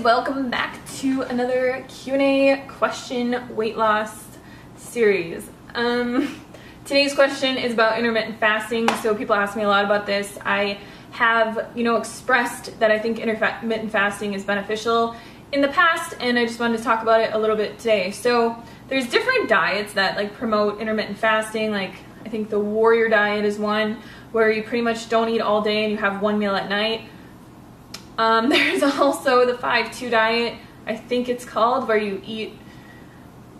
welcome back to another Q&A question weight loss series. Today's question is about intermittent fasting. So people ask me a lot about this. I have, expressed that I think intermittent fasting is beneficial in the past, and I just wanted to talk about it a little bit today. So there's different diets that promote intermittent fasting. I think the warrior diet is one where you pretty much don't eat all day and you have one meal at night. There's also the 5-2 diet, I think it's called, where you eat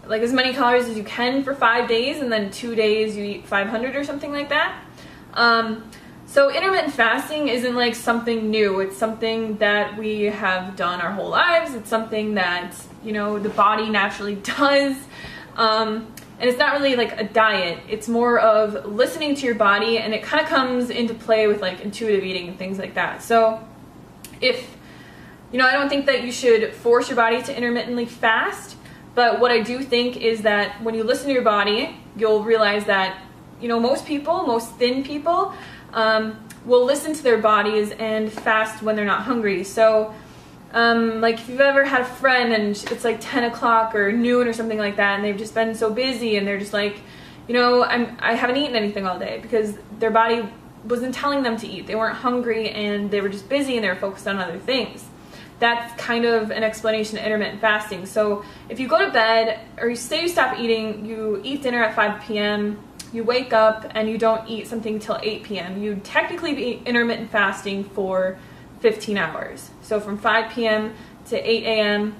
as many calories as you can for 5 days, and then 2 days you eat 500 or something like that. So intermittent fasting isn't something new. It's something that we have done our whole lives. It's something that, the body naturally does. And it's not really a diet. It's more of listening to your body, and it kind of comes into play with intuitive eating and things like that. So if, I don't think that you should force your body to intermittently fast, but what I do think is that when you listen to your body, you'll realize that, most thin people, will listen to their bodies and fast when they're not hungry. So, if you've ever had a friend and it's 10 o'clock or noon or something like that, and they've just been so busy and they're just I haven't eaten anything all day because their body wasn't telling them to eat. They weren't hungry and they were just busy and they were focused on other things. That's kind of an explanation of intermittent fasting. So if you go to bed, or you say you stop eating, you eat dinner at 5 p.m., you wake up and you don't eat something till 8 p.m., you'd technically be intermittent fasting for 15 hours. So from 5 p.m. to 8 a.m.,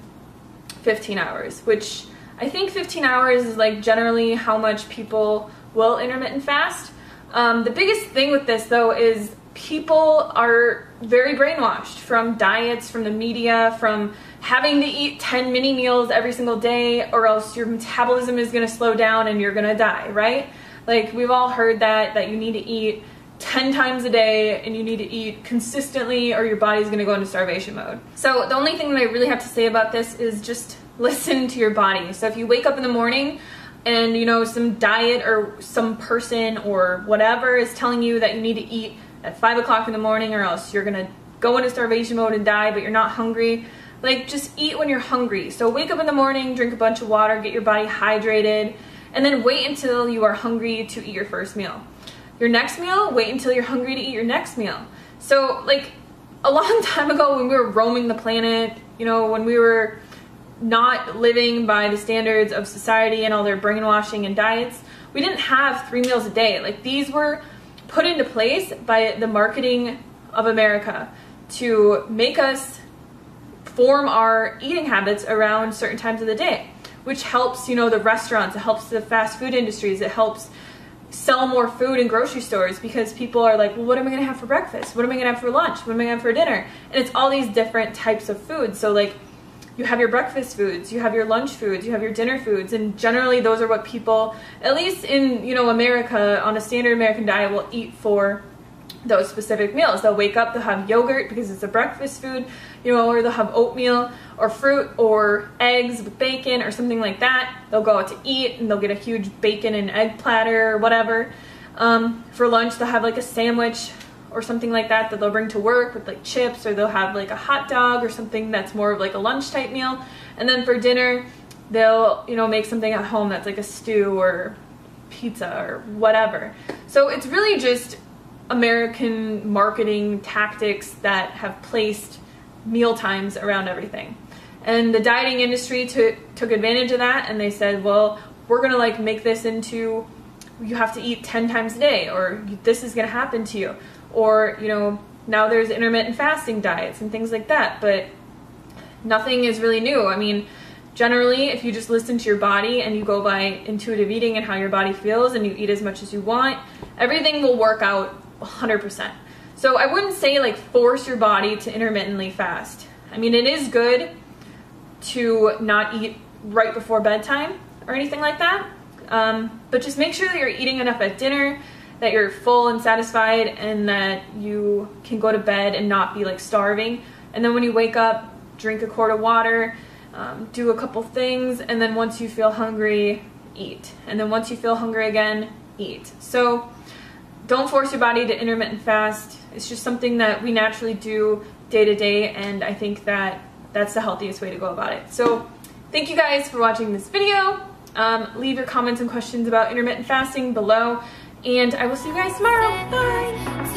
15 hours, which I think 15 hours is generally how much people will intermittent fast. The biggest thing with this, though, is people are very brainwashed from diets, from the media, from having to eat 10 mini meals every single day, or else your metabolism is going to slow down and you're going to die, right? We've all heard that you need to eat 10 times a day and you need to eat consistently or your body's going to go into starvation mode. So the only thing that I really have to say about this is just listen to your body. So if you wake up in the morning and some diet or some person or whatever is telling you that you need to eat at 5 o'clock in the morning or else you're gonna go into starvation mode and die, but you're not hungry, just eat when you're hungry. So wake up in the morning, drink a bunch of water, get your body hydrated, and then wait until you are hungry to eat your first meal. Your next meal, wait until you're hungry to eat your next meal. So a long time ago when we were roaming the planet, when we were not living by the standards of society and all their brainwashing and diets, we didn't have 3 meals a day. These were put into place by the marketing of America to make us form our eating habits around certain times of the day, which helps, the restaurants, it helps the fast food industries, it helps sell more food in grocery stores because people are well, what am I gonna have for breakfast? What am I gonna have for lunch? What am I gonna have for dinner? And it's all these different types of foods. So you have your breakfast foods, you have your lunch foods, you have your dinner foods, and generally those are what people, at least in America, on a standard American diet, will eat for those specific meals. They'll wake up, they'll have yogurt because it's a breakfast food, or they'll have oatmeal or fruit or eggs with bacon or something like that. They'll go out to eat and they'll get a huge bacon and egg platter or whatever. For lunch they'll have a sandwich or something like that they'll bring to work with chips, or they'll have a hot dog or something that's more of a lunch type meal. And then for dinner they'll make something at home that's a stew or pizza or whatever. So it's really just American marketing tactics that have placed meal times around everything. And the dieting industry took advantage of that, and they said, well, we're gonna make this into, you have to eat 10 times a day, or this is gonna happen to you. Or, now there's intermittent fasting diets and things like that, but nothing is really new. I mean, generally, if you just listen to your body and you go by intuitive eating and how your body feels and you eat as much as you want, everything will work out 100%. So I wouldn't say force your body to intermittently fast. I mean, it is good to not eat right before bedtime or anything like that, but just make sure that you're eating enough at dinner, that you're full and satisfied, and that you can go to bed and not be starving. And then when you wake up, drink a quart of water, do a couple things, and then once you feel hungry, eat. And then once you feel hungry again, eat. So don't force your body to intermittent fast. It's just something that we naturally do day to day, and I think that that's the healthiest way to go about it. So thank you guys for watching this video. Leave your comments and questions about intermittent fasting below, and I will see you guys tomorrow. Bye!